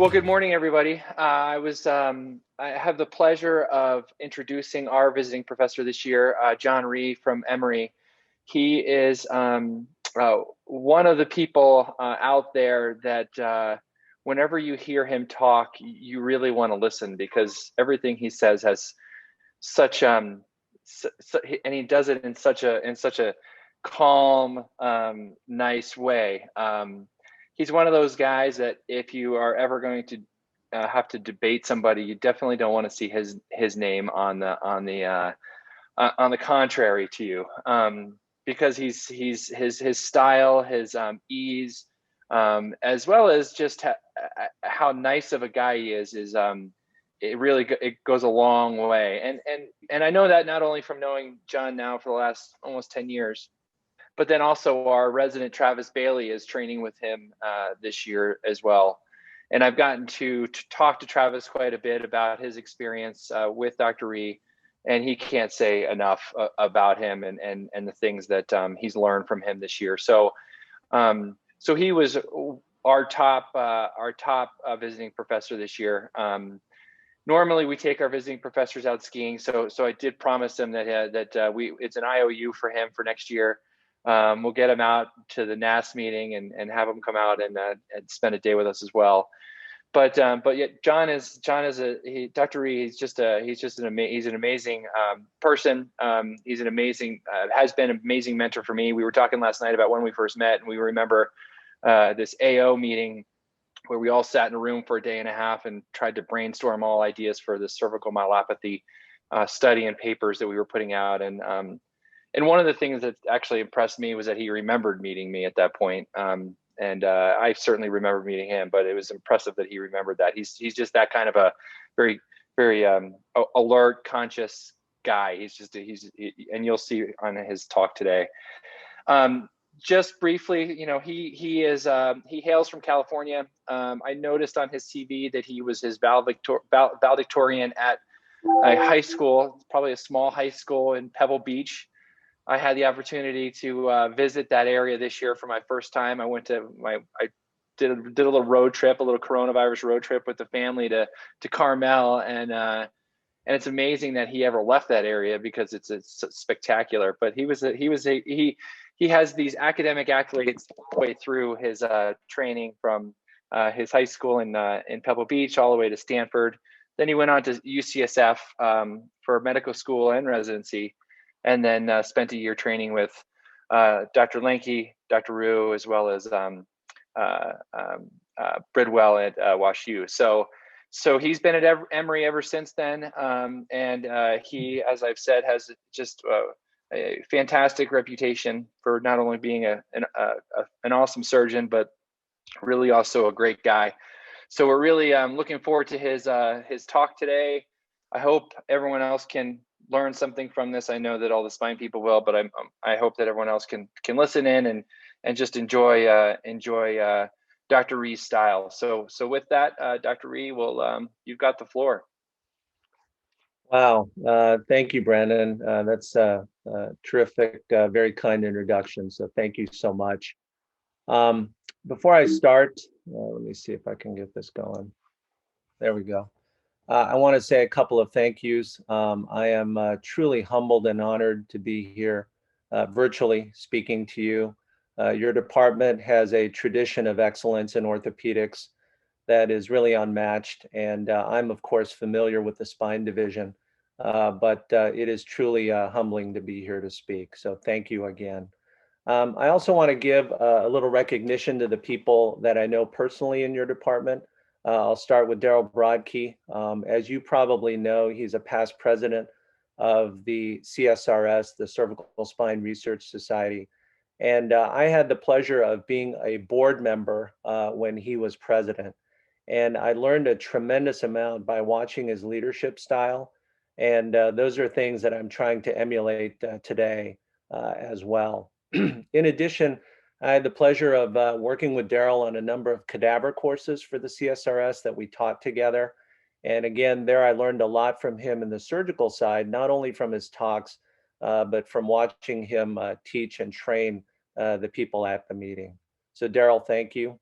Well, good morning, everybody. I have the pleasure of introducing our visiting professor this year, John Rhee from Emory. He is one of the people out there that whenever you hear him talk, you really want to listen, because everything he says has such and he does it in such a calm, nice way. He's one of those guys that if you are ever going to have to debate somebody, you definitely don't want to see his name on the contrary to you, because his style, his ease, as well as just how nice of a guy he is it goes a long way. And I know that not only from knowing John now for the last almost 10 years, but then also our resident Travis Bailey is training with him this year as well. And I've gotten to talk to Travis quite a bit about his experience with Dr. Rhee, and he can't say enough about him and the things that he's learned from him this year. So he was our top visiting professor this year. Normally we take our visiting professors out skiing, so I did promise him that it's an IOU for him for next year. We'll get him out to the NAS meeting and have him come out and spend a day with us as well. But yet Dr. Rhee. He's an amazing person. He's an amazing has been an amazing mentor for me. We were talking last night about when we first met, and we remember this AO meeting where we all sat in a room for a day and a half and tried to brainstorm all ideas for the cervical myelopathy study and papers that we were putting out. And one of the things that actually impressed me was that he remembered meeting me at that point. And I certainly remember meeting him, but it was impressive that he remembered that. He's just that kind of a very, very alert, conscious guy. And you'll see on his talk today. Just briefly, he hails from California. I noticed on his CV that he was his valedictorian at a high school, probably a small high school in Pebble Beach. I had the opportunity to visit that area this year for my first time. I did a little road trip, a little coronavirus road trip with the family to Carmel, and it's amazing that he ever left that area because it's spectacular. But he has these academic accolades all the way through his training from his high school in Pebble Beach all the way to Stanford. Then he went on to UCSF for medical school and residency, and then spent a year training with Dr. Lenke, Dr. Rhee, as well as Bridwell at WashU. So he's been at Emory ever since then, and he, as I've said, has just a fantastic reputation for not only being an awesome surgeon, but really also a great guy. So we're really looking forward to his talk today. I hope everyone else can learn something from this. I know that all the spine people will, but I hope that everyone else can listen in and just enjoy Dr. Rhee's style. So with that, Dr. Rhee, you've got the floor. Wow, thank you, Brandon. That's a terrific, very kind introduction. So thank you so much. Before I start, let me see if I can get this going. There we go. I want to say a couple of thank yous. I am truly humbled and honored to be here virtually speaking to you. Your department has a tradition of excellence in orthopedics that is really unmatched. And I'm, of course, familiar with the spine division, but it is truly humbling to be here to speak. So thank you again. I also want to give a little recognition to the people that I know personally in your department. I'll start with Daryl Brodkey. As you probably know, he's a past president of the CSRS, the Cervical Spine Research Society. And I had the pleasure of being a board member when he was president. And I learned a tremendous amount by watching his leadership style. And those are things that I'm trying to emulate today as well. In addition, I had the pleasure of working with Daryl on a number of cadaver courses for the CSRS that we taught together. And again, there I learned a lot from him in the surgical side, not only from his talks, but from watching him teach and train the people at the meeting. So Daryl, thank you.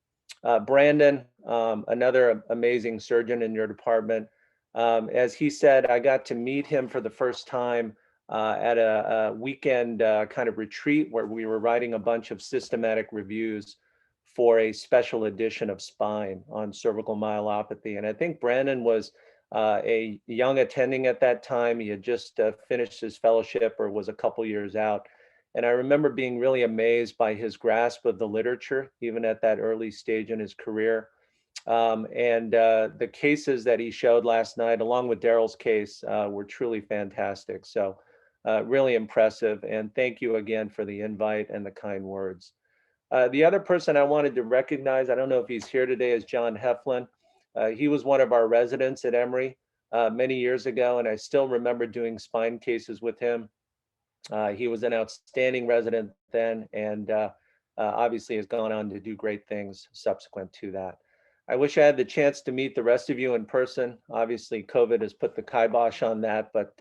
Brandon, another amazing surgeon in your department. As he said, I got to meet him for the first time at a weekend kind of retreat where we were writing a bunch of systematic reviews for a special edition of Spine on cervical myelopathy. And I think Brandon was a young attending at that time. He had just finished his fellowship or was a couple years out. And I remember being really amazed by his grasp of the literature, even at that early stage in his career. The cases that he showed last night, along with Daryl's case, were truly fantastic. So really impressive. And thank you again for the invite and the kind words. The other person I wanted to recognize, I don't know if he's here today, is John Heflin. He was one of our residents at Emory many years ago, and I still remember doing spine cases with him. He was an outstanding resident then, and obviously has gone on to do great things subsequent to that. I wish I had the chance to meet the rest of you in person. Obviously, COVID has put the kibosh on that, but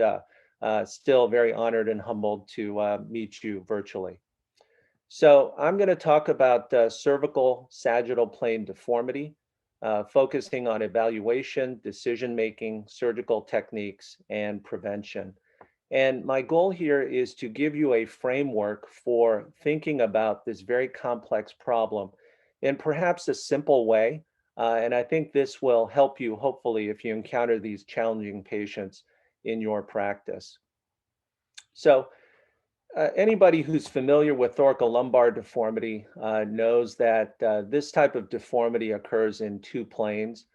still very honored and humbled to meet you virtually. So I'm going to talk about cervical sagittal plane deformity, focusing on evaluation, decision-making, surgical techniques, and prevention. And my goal here is to give you a framework for thinking about this very complex problem in perhaps a simple way. And I think this will help you, hopefully, if you encounter these challenging patients in your practice. So anybody who's familiar with thoracolumbar deformity knows that this type of deformity occurs in two planes.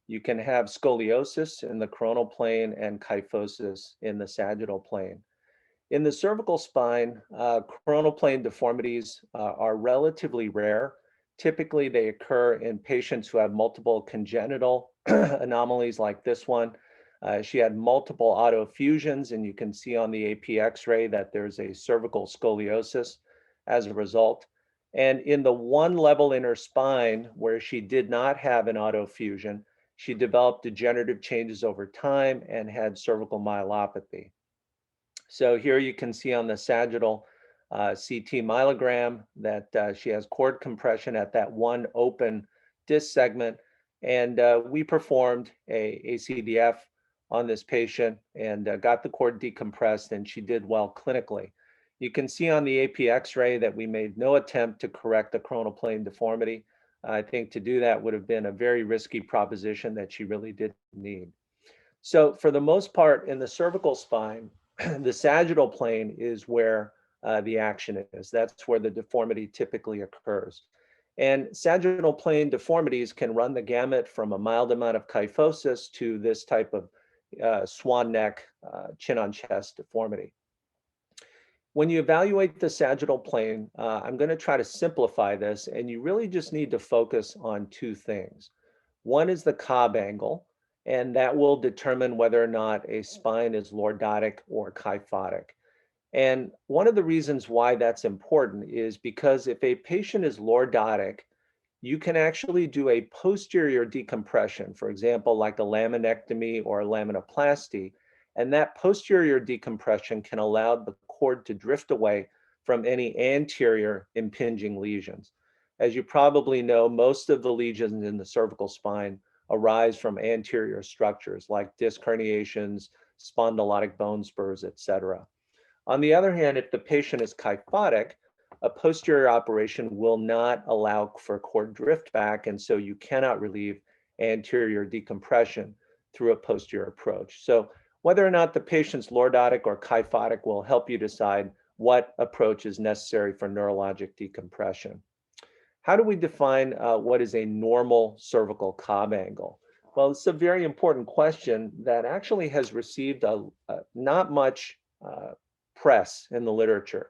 You can have scoliosis in the coronal plane and kyphosis in the sagittal plane. In the cervical spine, coronal plane deformities are relatively rare. Typically, they occur in patients who have multiple congenital anomalies like this one. She had multiple autofusions, and you can see on the AP X-ray that there's a cervical scoliosis as a result. And in the one level in her spine where she did not have an autofusion, she developed degenerative changes over time and had cervical myelopathy. So here you can see on the sagittal CT myelogram that she has cord compression at that one open disc segment. And we performed a ACDF on this patient and got the cord decompressed, and she did well clinically. You can see on the AP X-ray that we made no attempt to correct the coronal plane deformity. I think to do that would have been a very risky proposition that she really didn't need. So for the most part in the cervical spine, the sagittal plane is where the action is. That's where the deformity typically occurs. And sagittal plane deformities can run the gamut from a mild amount of kyphosis to this type of swan neck, chin on chest deformity. When you evaluate the sagittal plane, I'm going to try to simplify this, and you really just need to focus on two things. One is the Cobb angle, and that will determine whether or not a spine is lordotic or kyphotic. And one of the reasons why that's important is because if a patient is lordotic, you can actually do a posterior decompression, for example, like a laminectomy or a laminoplasty, and that posterior decompression can allow the cord to drift away from any anterior impinging lesions. As you probably know, most of the lesions in the cervical spine arise from anterior structures like disc herniations, spondylotic bone spurs, etc. On the other hand, if the patient is kyphotic, a posterior operation will not allow for cord drift back, and so you cannot relieve anterior decompression through a posterior approach. So whether or not the patient's lordotic or kyphotic will help you decide what approach is necessary for neurologic decompression. How do we define what is a normal cervical Cobb angle? Well, it's a very important question that actually has received not much press in the literature.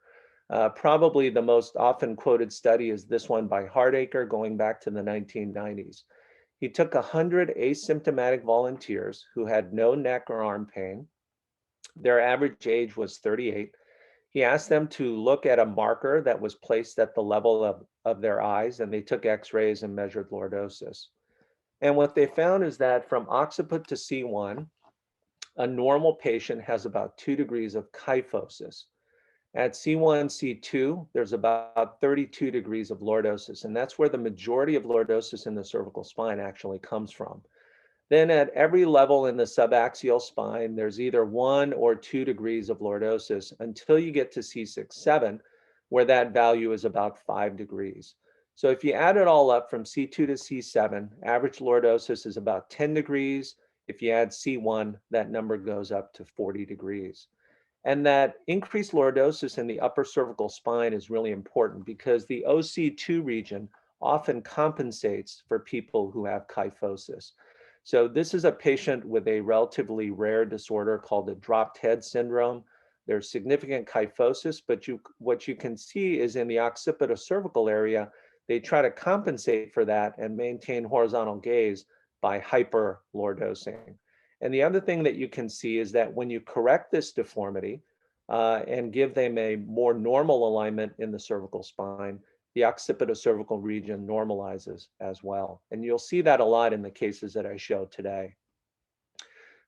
Probably the most often quoted study is this one by Hardacre going back to the 1990s. He took 100 asymptomatic volunteers who had no neck or arm pain. Their average age was 38. He asked them to look at a marker that was placed at the level of their eyes, and they took x-rays and measured lordosis. And what they found is that from occiput to C1, a normal patient has about 2 degrees of kyphosis. At C1, C2, there's about 32 degrees of lordosis, and that's where the majority of lordosis in the cervical spine actually comes from. Then at every level in the subaxial spine, there's either 1 or 2 degrees of lordosis until you get to C6, 7, where that value is about 5 degrees. So if you add it all up from C2 to C7, average lordosis is about 10 degrees. If you add C1, that number goes up to 40 degrees. And that increased lordosis in the upper cervical spine is really important because the OC2 region often compensates for people who have kyphosis. So this is a patient with a relatively rare disorder called a dropped head syndrome. There's significant kyphosis, but what you can see is in the occipitocervical area, they try to compensate for that and maintain horizontal gaze by hyperlordosing. And the other thing that you can see is that when you correct this deformity and give them a more normal alignment in the cervical spine, the occipitocervical region normalizes as well. And you'll see that a lot in the cases that I show today.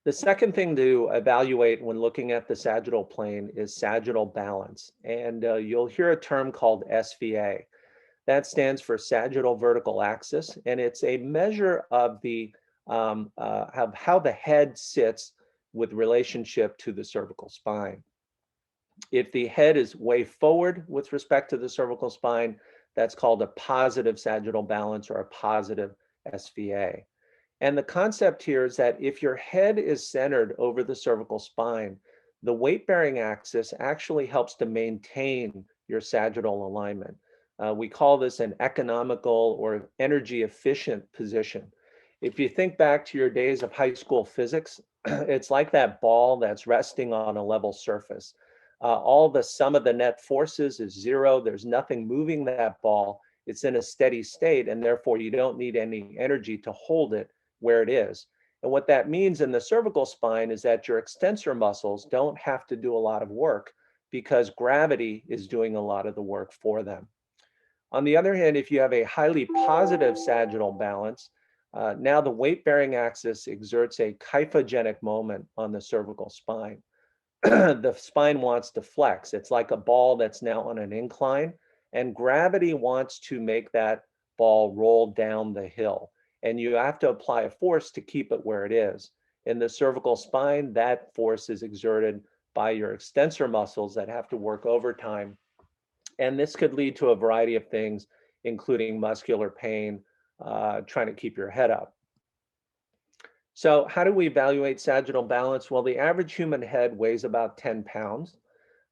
The second thing to evaluate when looking at the sagittal plane is sagittal balance. And you'll hear a term called SVA. That stands for sagittal vertical axis, and it's a measure of how the head sits with relationship to the cervical spine. If the head is way forward with respect to the cervical spine, that's called a positive sagittal balance or a positive SVA. And the concept here is that if your head is centered over the cervical spine, the weight-bearing axis actually helps to maintain your sagittal alignment. We call this an economical or energy efficient position. If you think back to your days of high school physics, it's like that ball that's resting on a level surface. All the sum of the net forces is zero. There's nothing moving that ball. It's in a steady state, and therefore you don't need any energy to hold it where it is. And what that means in the cervical spine is that your extensor muscles don't have to do a lot of work because gravity is doing a lot of the work for them. On the other hand, if you have a highly positive sagittal balance, now the weight-bearing axis exerts a kyphogenic moment on the cervical spine. The spine wants to flex. It's like a ball that's now on an incline, and gravity wants to make that ball roll down the hill. And you have to apply a force to keep it where it is. In the cervical spine, that force is exerted by your extensor muscles that have to work overtime. And this could lead to a variety of things, including muscular pain, trying to keep your head up. So how do we evaluate sagittal balance? Well, the average human head weighs about 10 pounds.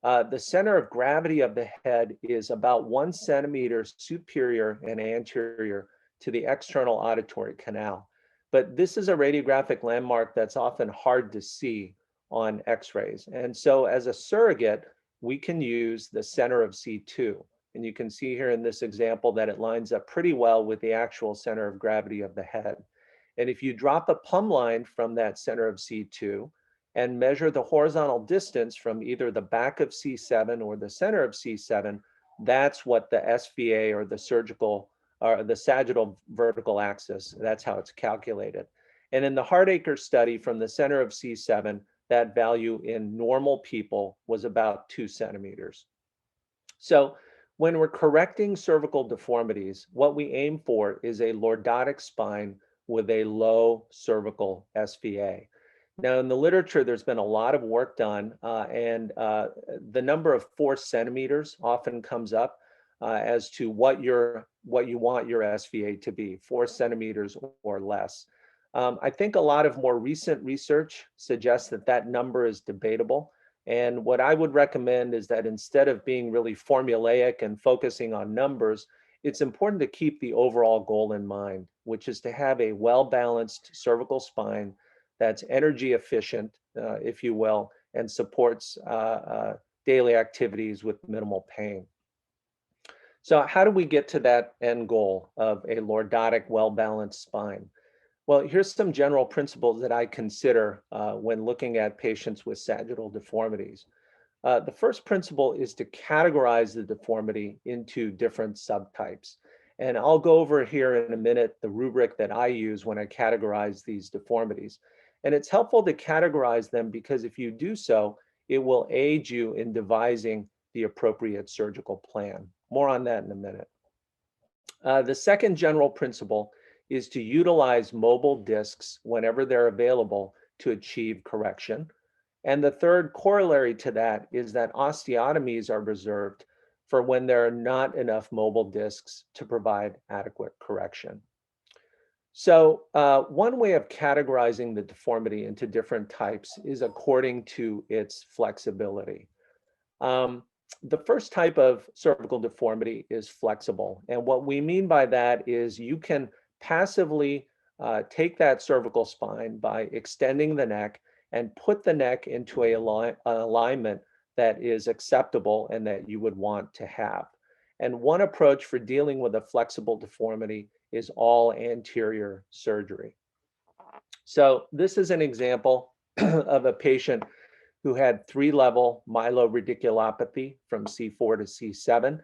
The center of gravity of the head is about 1 centimeter superior and anterior to the external auditory canal. But this is a radiographic landmark that's often hard to see on x-rays. And so as a surrogate, we can use the center of C2. And you can see here in this example that it lines up pretty well with the actual center of gravity of the head. And if you drop a plumb line from that center of C2 and measure the horizontal distance from either the back of C7 or the center of C7, that's what the SVA or the sagittal vertical axis, that's how it's calculated. And in the Hardacre study from the center of C7, that value in normal people was about 2 centimeters. So when we're correcting cervical deformities, what we aim for is a lordotic spine with a low cervical SVA. Now, in the literature, there's been a lot of work done, and the number of 4 centimeters often comes up as to what you want your SVA to be, 4 centimeters or less. I think a lot of more recent research suggests that that number is debatable. And what I would recommend is that instead of being really formulaic and focusing on numbers, it's important to keep the overall goal in mind, which is to have a well-balanced cervical spine that's energy efficient, if you will, and supports daily activities with minimal pain. So how do we get to that end goal of a lordotic, well-balanced spine? Well, here's some general principles that I consider when looking at patients with sagittal deformities. The first principle is to categorize the deformity into different subtypes. And I'll go over here in a minute the rubric that I use when I categorize these deformities. And it's helpful to categorize them because if you do so, it will aid you in devising the appropriate surgical plan. More on that in a minute. The second general principle is to utilize mobile discs whenever they're available to achieve correction. And the third corollary to that is that osteotomies are reserved for when there are not enough mobile discs to provide adequate correction. So one way of categorizing the deformity into different types is according to its flexibility. The first type of cervical deformity is flexible. And what we mean by that is you can passively take that cervical spine by extending the neck and put the neck into an alignment that is acceptable and that you would want to have. And one approach for dealing with a flexible deformity is all anterior surgery. So this is an example of a patient who had 3-level myeloradiculopathy from C4 to C7.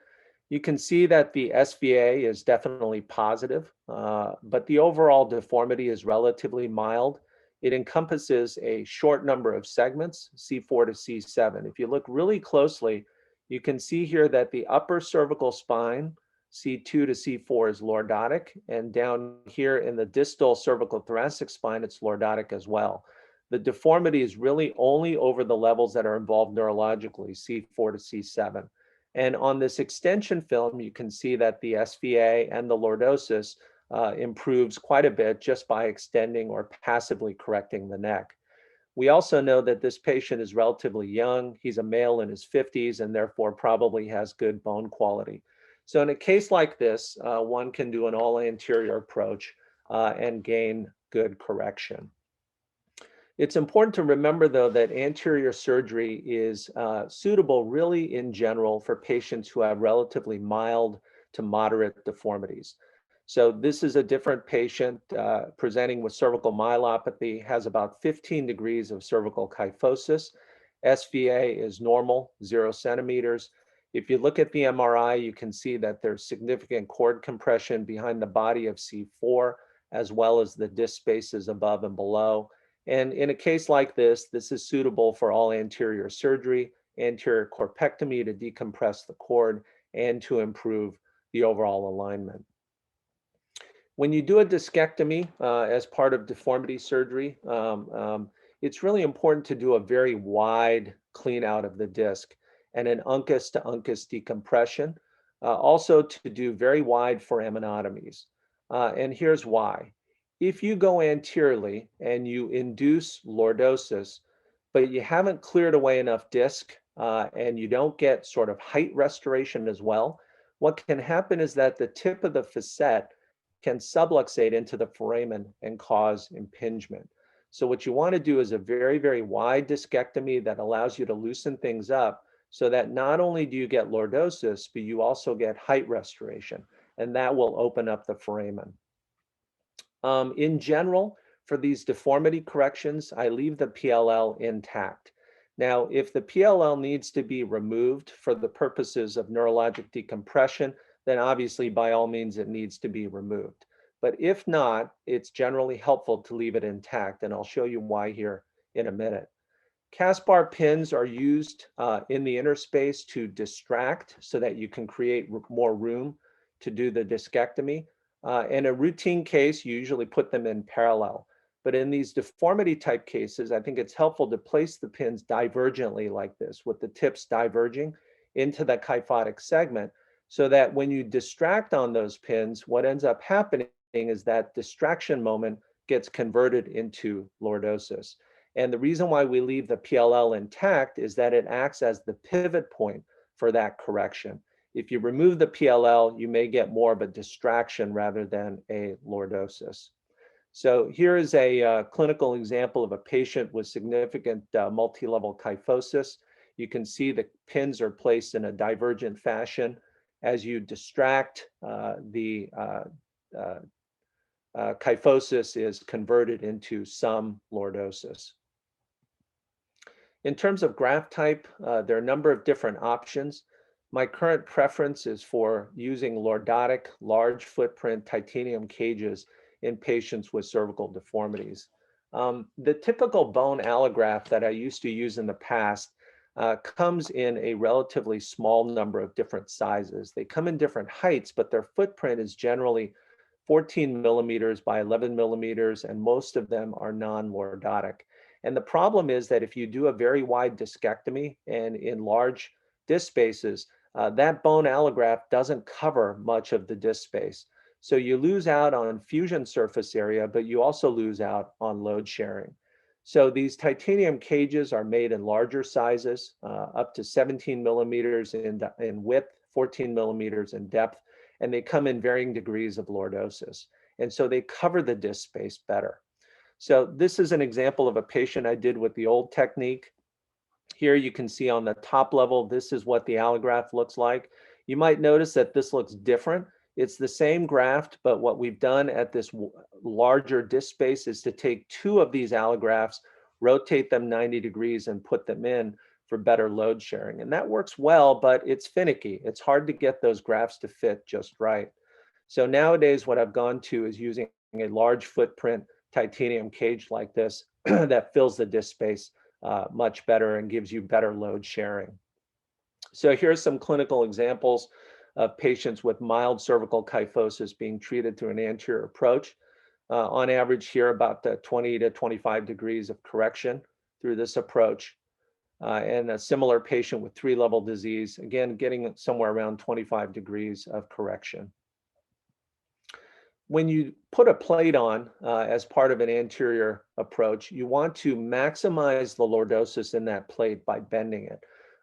You can see that the SVA is definitely positive, but the overall deformity is relatively mild. It encompasses a short number of segments, C4 to C7. If you look really closely, you can see here that the upper cervical spine, C2 to C4, is lordotic, and down here in the distal cervical thoracic spine, it's lordotic as well. The deformity is really only over the levels that are involved neurologically, C4 to C7. And on this extension film, you can see that the SVA and the lordosis improves quite a bit just by extending or passively correcting the neck. We also know that this patient is relatively young. He's a male in his 50s and therefore probably has good bone quality. So in a case like this, one can do an all anterior approach and gain good correction. It's important to remember, though, that anterior surgery is suitable really in general for patients who have relatively mild to moderate deformities. So this is a different patient presenting with cervical myelopathy, has about 15 degrees of cervical kyphosis. SVA is normal, 0 centimeters. If you look at the MRI, you can see that there's significant cord compression behind the body of C4, as well as the disc spaces above and below. And in a case like this, this is suitable for all anterior surgery, anterior corpectomy to decompress the cord and to improve the overall alignment. When you do a discectomy as part of deformity surgery, it's really important to do a very wide clean out of the disc and an uncus to uncus decompression. Also to do very wide foraminotomies. And here's why. If you go anteriorly and you induce lordosis, but you haven't cleared away enough disc and you don't get sort of height restoration as well, what can happen is that the tip of the facet can subluxate into the foramen and cause impingement. So what you want to do is a very, very wide discectomy that allows you to loosen things up so that not only do you get lordosis, but you also get height restoration, and that will open up the foramen. In general, for these deformity corrections, I leave the PLL intact. Now, if the PLL needs to be removed for the purposes of neurologic decompression, then obviously by all means it needs to be removed. But if not, it's generally helpful to leave it intact, and I'll show you why here in a minute. Cast-bar pins are used in the interspace to distract so that you can create more room to do the discectomy. In a routine case, you usually put them in parallel. But in these deformity type cases, I think it's helpful to place the pins divergently like this, with the tips diverging into the kyphotic segment, so that when you distract on those pins, what ends up happening is that distraction moment gets converted into lordosis. And the reason why we leave the PLL intact is that it acts as the pivot point for that correction. If you remove the PLL, you may get more of a distraction rather than a lordosis. So here is a clinical example of a patient with significant multi-level kyphosis. You can see the pins are placed in a divergent fashion. As you distract, the kyphosis is converted into some lordosis. In terms of graft type, there are a number of different options. My current preference is for using lordotic, large footprint titanium cages in patients with cervical deformities. The typical bone allograft that I used to use in the past comes in a relatively small number of different sizes. They come in different heights, but their footprint is generally 14 millimeters by 11 millimeters, and most of them are non-lordotic. And the problem is that if you do a very wide discectomy and in large disc spaces, that bone allograft doesn't cover much of the disc space. So you lose out on fusion surface area, but you also lose out on load sharing. So these titanium cages are made in larger sizes, up to 17 millimeters in width, 14 millimeters in depth, and they come in varying degrees of lordosis. And so they cover the disc space better. So this is an example of a patient I did with the old technique. Here you can see on the top level, this is what the allograft looks like. You might notice that this looks different. It's the same graft, but what we've done at this larger disc space is to take two of these allografts, rotate them 90 degrees and put them in for better load sharing. And that works well, but it's finicky. It's hard to get those grafts to fit just right. So nowadays, what I've gone to is using a large footprint titanium cage like this that fills the disc space much better and gives you better load sharing. So here's some clinical examples of patients with mild cervical kyphosis being treated through an anterior approach. On average here, about 20 to 25 degrees of correction through this approach. And a similar patient with 3-level disease, again, getting somewhere around 25 degrees of correction. When you put a plate on as part of an anterior approach, you want to maximize the lordosis in that plate by bending it.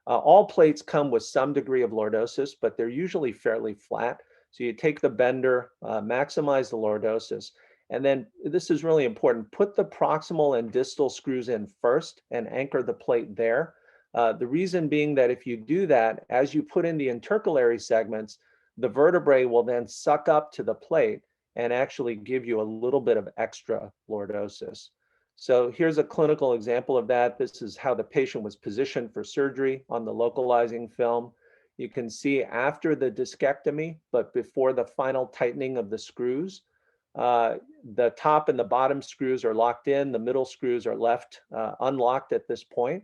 All plates come with some degree of lordosis, but they're usually fairly flat. So you take the bender, maximize the lordosis, and then this is really important, put the proximal and distal screws in first and anchor the plate there. The reason being that if you do that, as you put in the intercalary segments, the vertebrae will then suck up to the plate and actually give you a little bit of extra lordosis. So here's a clinical example of that. This is how the patient was positioned for surgery on the localizing film. You can see after the discectomy, but before the final tightening of the screws, the top and the bottom screws are locked in, the middle screws are left unlocked at this point.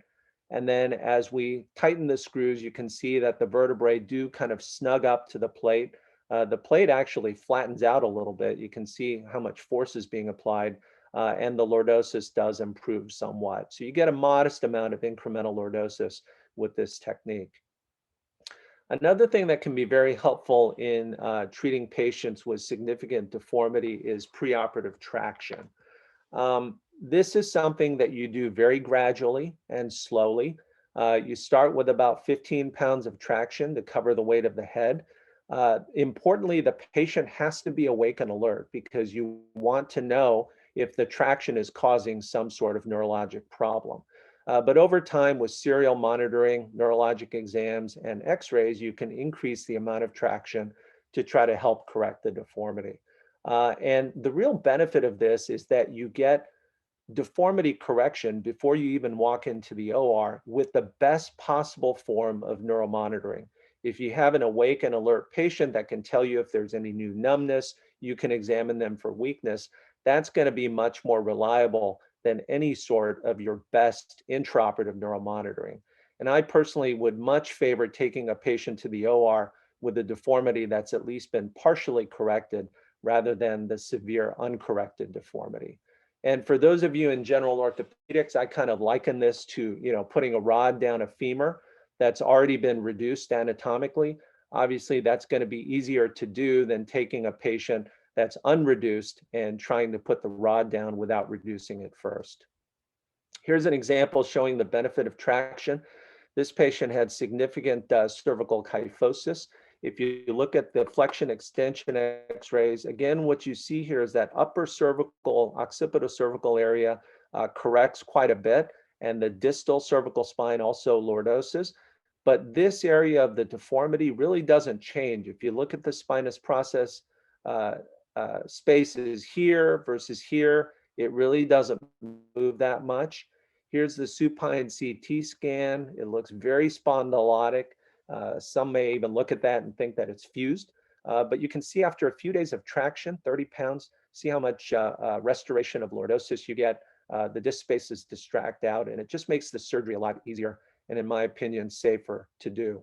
And then as we tighten the screws, you can see that the vertebrae do kind of snug up to the plate. The plate actually flattens out a little bit. You can see how much force is being applied, and the lordosis does improve somewhat. So you get a modest amount of incremental lordosis with this technique. Another thing that can be very helpful in treating patients with significant deformity is preoperative traction. This is something that you do very gradually and slowly. You start with about 15 pounds of traction to cover the weight of the head. Importantly, the patient has to be awake and alert because you want to know if the traction is causing some sort of neurologic problem. But over time, with serial monitoring, neurologic exams, and x-rays, you can increase the amount of traction to try to help correct the deformity. And the real benefit of this is that you get deformity correction before you even walk into the OR with the best possible form of neuromonitoring. If you have an awake and alert patient that can tell you if there's any new numbness, you can examine them for weakness. That's going to be much more reliable than any sort of your best intraoperative neuromonitoring. And I personally would much favor taking a patient to the OR with a deformity that's at least been partially corrected rather than the severe uncorrected deformity. And for those of you in general orthopedics, I kind of liken this to, putting a rod down a femur that's already been reduced anatomically. Obviously, that's going to be easier to do than taking a patient that's unreduced and trying to put the rod down without reducing it first. Here's an example showing the benefit of traction. This patient had significant cervical kyphosis. If you look at the flexion extension x-rays, again, what you see here is that upper cervical, occipitocervical area corrects quite a bit, and the distal cervical spine also lordoses. But this area of the deformity really doesn't change. If you look at the spinous process spaces here versus here, it really doesn't move that much. Here's the supine CT scan. It looks very spondylotic. Some may even look at that and think that it's fused. But you can see after a few days of traction, 30 pounds, see how much restoration of lordosis you get. The disc spaces distract out, and it just makes the surgery a lot easier and in my opinion, safer to do.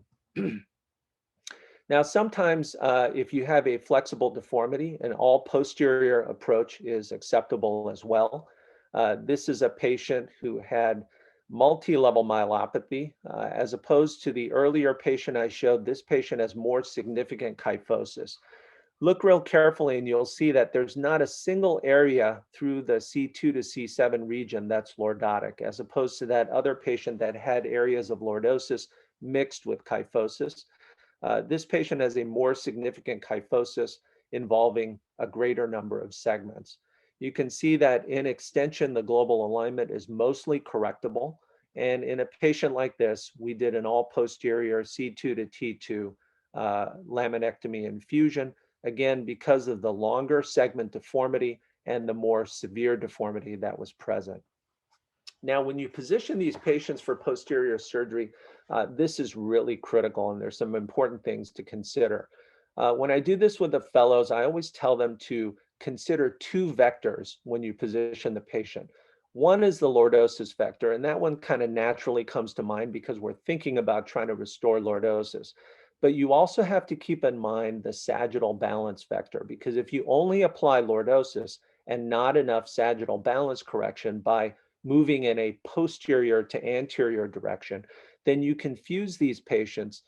Now, sometimes if you have a flexible deformity, an all posterior approach is acceptable as well. This is a patient who had multi-level myelopathy, as opposed to the earlier patient I showed. This patient has more significant kyphosis. Look real carefully and you'll see that there's not a single area through the C2 to C7 region that's lordotic, as opposed to that other patient that had areas of lordosis mixed with kyphosis. This patient has a more significant kyphosis involving a greater number of segments. You can see that in extension, the global alignment is mostly correctable. And in a patient like this, we did an all posterior C2 to T2 laminectomy infusion, again, because of the longer segment deformity and the more severe deformity that was present. Now, when you position these patients for posterior surgery, this is really critical, and there's some important things to consider. When I do this with the fellows, I always tell them to consider two vectors when you position the patient. One is the lordosis vector, and that one kind of naturally comes to mind because we're thinking about trying to restore lordosis. But you also have to keep in mind the sagittal balance vector, because if you only apply lordosis and not enough sagittal balance correction by moving in a posterior to anterior direction, then you confuse these patients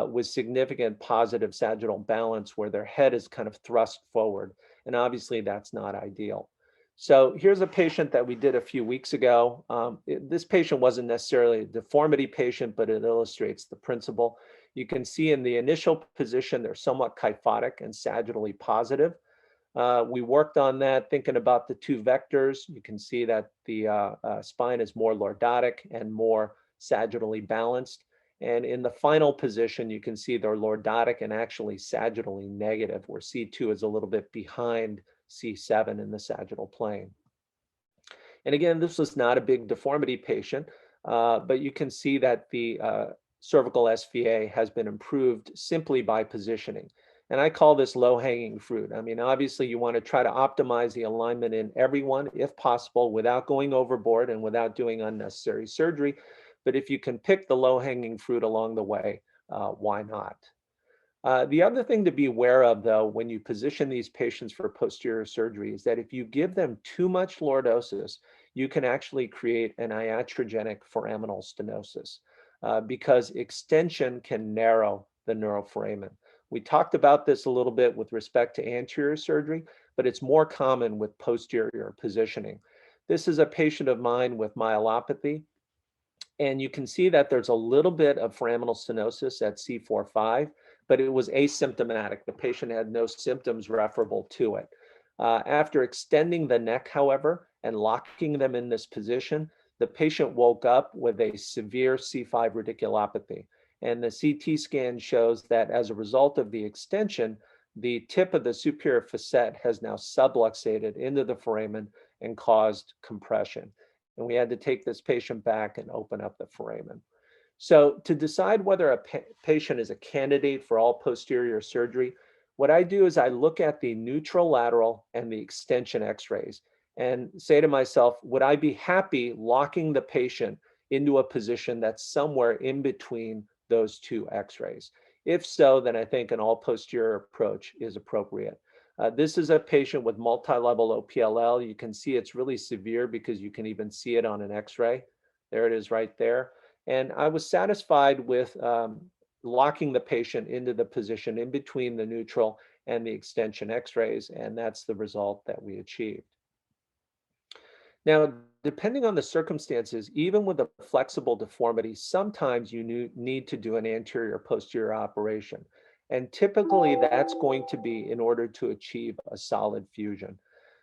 with significant positive sagittal balance where their head is kind of thrust forward. And obviously that's not ideal. So here's a patient that we did a few weeks ago. This patient wasn't necessarily a deformity patient, but it illustrates the principle. You can see in the initial position, they're somewhat kyphotic and sagittally positive. We worked on that, thinking about the two vectors. You can see that the spine is more lordotic and more sagittally balanced. And in the final position, you can see they're lordotic and actually sagittally negative, where C2 is a little bit behind C7 in the sagittal plane. And again, this was not a big deformity patient, but you can see that the cervical SVA has been improved simply by positioning. And I call this low-hanging fruit. I mean, obviously, you want to try to optimize the alignment in everyone, if possible, without going overboard and without doing unnecessary surgery. But if you can pick the low-hanging fruit along the way, why not? The other thing to be aware of, though, when you position these patients for posterior surgery is that if you give them too much lordosis, you can actually create an iatrogenic foraminal stenosis because extension can narrow the neuroforamen. We talked about this a little bit with respect to anterior surgery, but it's more common with posterior positioning. This is a patient of mine with myelopathy, and you can see that there's a little bit of foraminal stenosis at C4-5, but it was asymptomatic. The patient had no symptoms referable to it. After extending the neck, however, and locking them in this position, the patient woke up with a severe C5 radiculopathy. And the CT scan shows that as a result of the extension, the tip of the superior facet has now subluxated into the foramen and caused compression. And we had to take this patient back and open up the foramen. So to decide whether a patient is a candidate for all posterior surgery, what I do is I look at the neutrolateral and the extension x-rays and say to myself, would I be happy locking the patient into a position that's somewhere in between those two x-rays? If so, then I think an all posterior approach is appropriate. This is a patient with multi-level OPLL. You can see it's really severe because you can even see it on an x-ray. There it is right there. And I was satisfied with locking the patient into the position in between the neutral and the extension x-rays, and that's the result that we achieved. Now, depending on the circumstances, even with a flexible deformity, sometimes you need to do an anterior posterior operation. And typically that's going to be in order to achieve a solid fusion.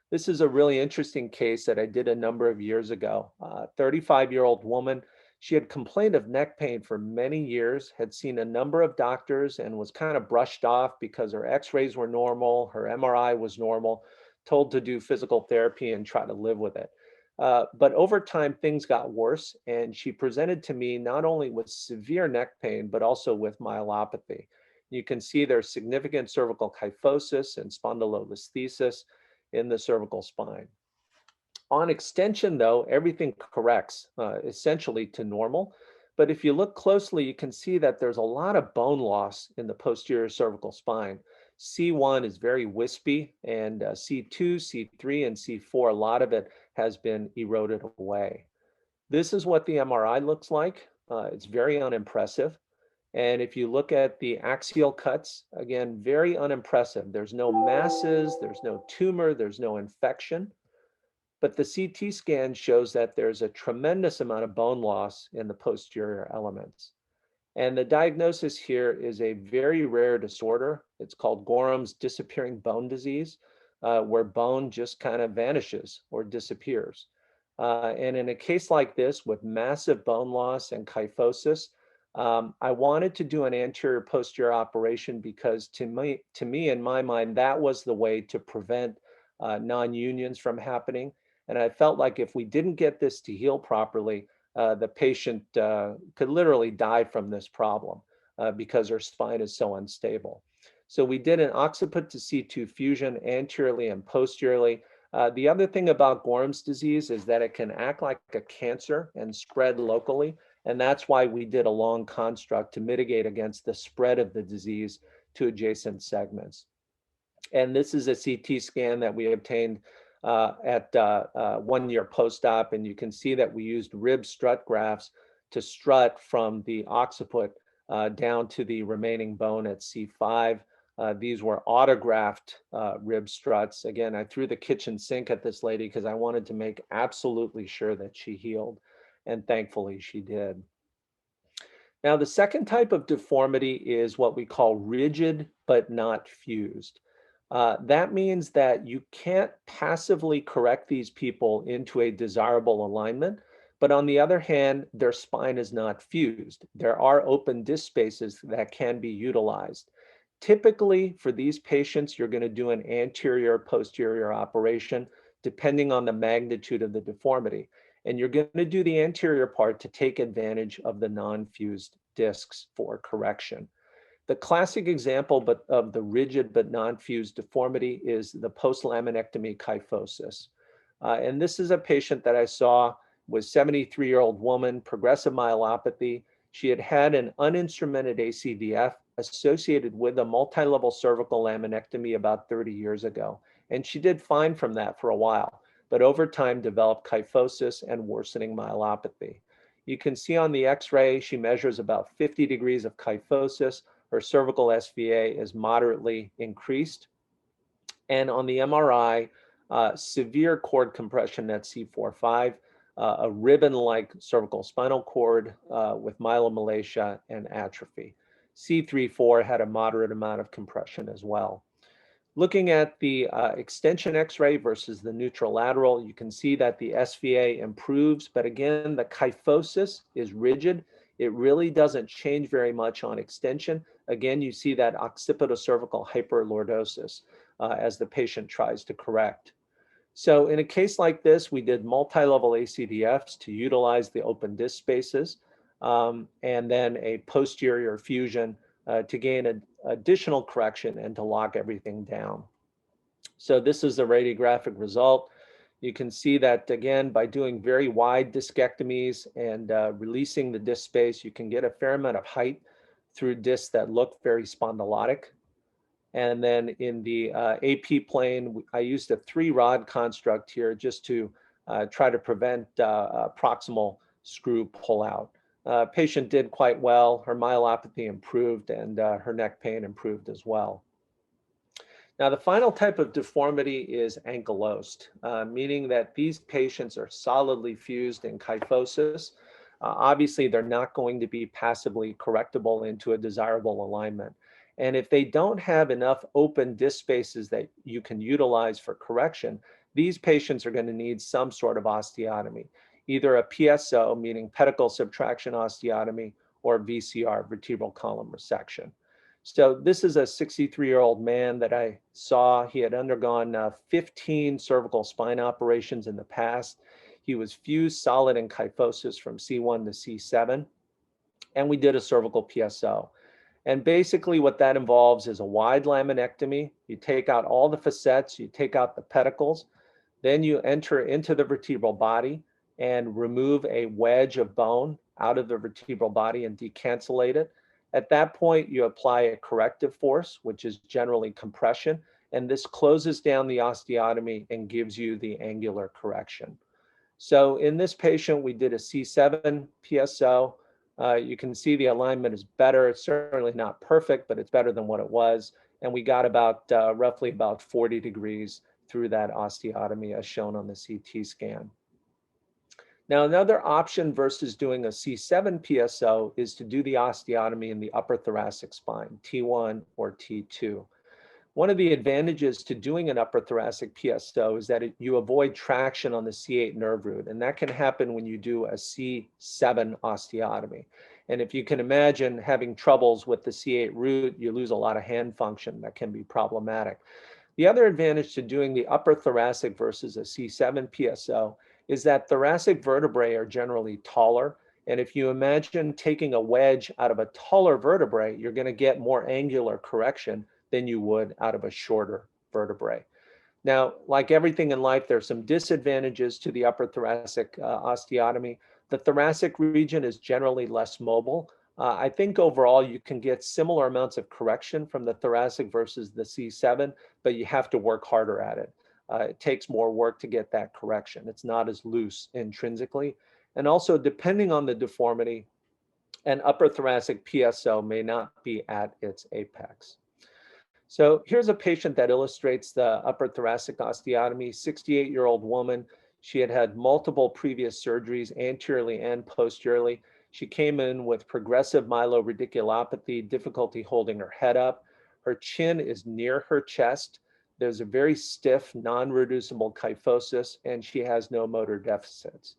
This is a really interesting case that I did a number of years ago. 35-year-old woman. She had complained of neck pain for many years, had seen a number of doctors and was kind of brushed off because her x-rays were normal, her MRI was normal, told to do physical therapy and try to live with it. But over time, things got worse, and she presented to me not only with severe neck pain, but also with myelopathy. You can see there's significant cervical kyphosis and spondylolisthesis in the cervical spine. On extension, though, everything corrects essentially to normal, But if you look closely, you can see that there's a lot of bone loss in the posterior cervical spine. C1 is very wispy, and C2, C3, and C4, a lot of it has been eroded away. This is what the MRI looks like. It's very unimpressive. And if you look at the axial cuts, again, very unimpressive. There's no masses, there's no tumor, there's no infection. But the CT scan shows that there's a tremendous amount of bone loss in the posterior elements. And the diagnosis here is a very rare disorder. It's called Gorham's disappearing bone disease, where bone just kind of vanishes or disappears. And in a case like this with massive bone loss and kyphosis, I wanted to do an anterior posterior operation because to me, in my mind, that was the way to prevent non-unions from happening. And I felt like if we didn't get this to heal properly, the patient could literally die from this problem because her spine is so unstable. So we did an occiput to C2 fusion anteriorly and posteriorly. The other thing about Gorham's disease is that it can act like a cancer and spread locally. And that's why we did a long construct to mitigate against the spread of the disease to adjacent segments. And this is a CT scan that we obtained at 1 year post-op. And you can see that we used rib strut grafts to strut from the occiput down to the remaining bone at C5. These were autographed rib struts. Again, I threw the kitchen sink at this lady because I wanted to make absolutely sure that she healed. And thankfully she did. Now, the second type of deformity is what we call rigid but not fused. That means that you can't passively correct these people into a desirable alignment, but on the other hand, their spine is not fused. There are open disc spaces that can be utilized. Typically, for these patients, you're going to do an anterior posterior operation, depending on the magnitude of the deformity. And you're going to do the anterior part to take advantage of the non-fused discs for correction. The classic example of the rigid but non-fused deformity is the post-laminectomy kyphosis. And this is a patient that I saw was 73-year-old woman, progressive myelopathy. She had had an uninstrumented ACDF associated with a multi-level cervical laminectomy about 30 years ago. And she did fine from that for a while, but over time developed kyphosis and worsening myelopathy. You can see on the X-ray, she measures about 50 degrees of kyphosis. Her cervical SVA is moderately increased. And on the MRI, severe cord compression at C4-5, a ribbon-like cervical spinal cord with myelomalacia and atrophy. C3-4 had a moderate amount of compression as well. Looking at the extension X-ray versus the neutral lateral, you can see that the SVA improves, but again, the kyphosis is rigid. It really doesn't change very much on extension. Again, you see that occipitocervical hyperlordosis as the patient tries to correct. So in a case like this, we did multi-level ACDFs to utilize the open disc spaces, and then a posterior fusion to gain an additional correction and to lock everything down. So this is the radiographic result. You can see that, again, by doing very wide discectomies and releasing the disc space, you can get a fair amount of height through discs that look very spondylotic. And then in the AP plane, I used a 3-rod construct here just to try to prevent proximal screw pullout. Patient did quite well. Her myelopathy improved and her neck pain improved as well. Now, the final type of deformity is ankylosed, meaning that these patients are solidly fused in kyphosis. Obviously, they're not going to be passively correctable into a desirable alignment. And if they don't have enough open disc spaces that you can utilize for correction, these patients are going to need some sort of osteotomy, either a PSO, meaning pedicle subtraction osteotomy, or VCR, vertebral column resection. So this is a 63-year-old man that I saw. He had undergone 15 cervical spine operations in the past. He was fused solid in kyphosis from C1 to C7, and we did a cervical PSO. And basically what that involves is a wide laminectomy. You take out all the facets, you take out the pedicles, then you enter into the vertebral body and remove a wedge of bone out of the vertebral body and decancellate it. At that point, you apply a corrective force, which is generally compression, and this closes down the osteotomy and gives you the angular correction. So in this patient, we did a C7 PSO. You can see the alignment is better. It's certainly not perfect, but it's better than what it was. And we got about roughly about 40 degrees through that osteotomy as shown on the CT scan. Now, another option versus doing a C7 PSO is to do the osteotomy in the upper thoracic spine, T1 or T2. One of the advantages to doing an upper thoracic PSO is that you avoid traction on the C8 nerve root, and that can happen when you do a C7 osteotomy. And if you can imagine having troubles with the C8 root, you lose a lot of hand function. That can be problematic. The other advantage to doing the upper thoracic versus a C7 PSO is that thoracic vertebrae are generally taller. And if you imagine taking a wedge out of a taller vertebrae, you're going to get more angular correction than you would out of a shorter vertebrae. Now, like everything in life, there's some disadvantages to the upper thoracic osteotomy. The thoracic region is generally less mobile. I think overall you can get similar amounts of correction from the thoracic versus the C7, but you have to work harder at it. It takes more work to get that correction. It's not as loose intrinsically. And also, depending on the deformity, an upper thoracic PSO may not be at its apex. So here's a patient that illustrates the upper thoracic osteotomy, 68-year-old woman. She had had multiple previous surgeries anteriorly and posteriorly. She came in with progressive myeloradiculopathy, difficulty holding her head up. Her chin is near her chest. There's a very stiff, non-reducible kyphosis, and she has no motor deficits.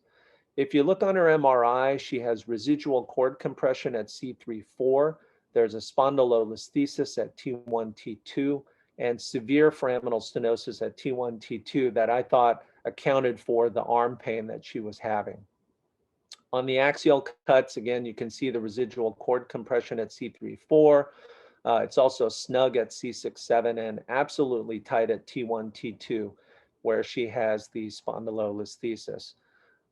If you look on her MRI, she has residual cord compression at C3-4. There's a spondylolisthesis at T1, T2, and severe foraminal stenosis at T1, T2 that I thought accounted for the arm pain that she was having. On the axial cuts, again, you can see the residual cord compression at C3-4. It's also snug at C6-7 and absolutely tight at T1, T2, where she has the spondylolisthesis.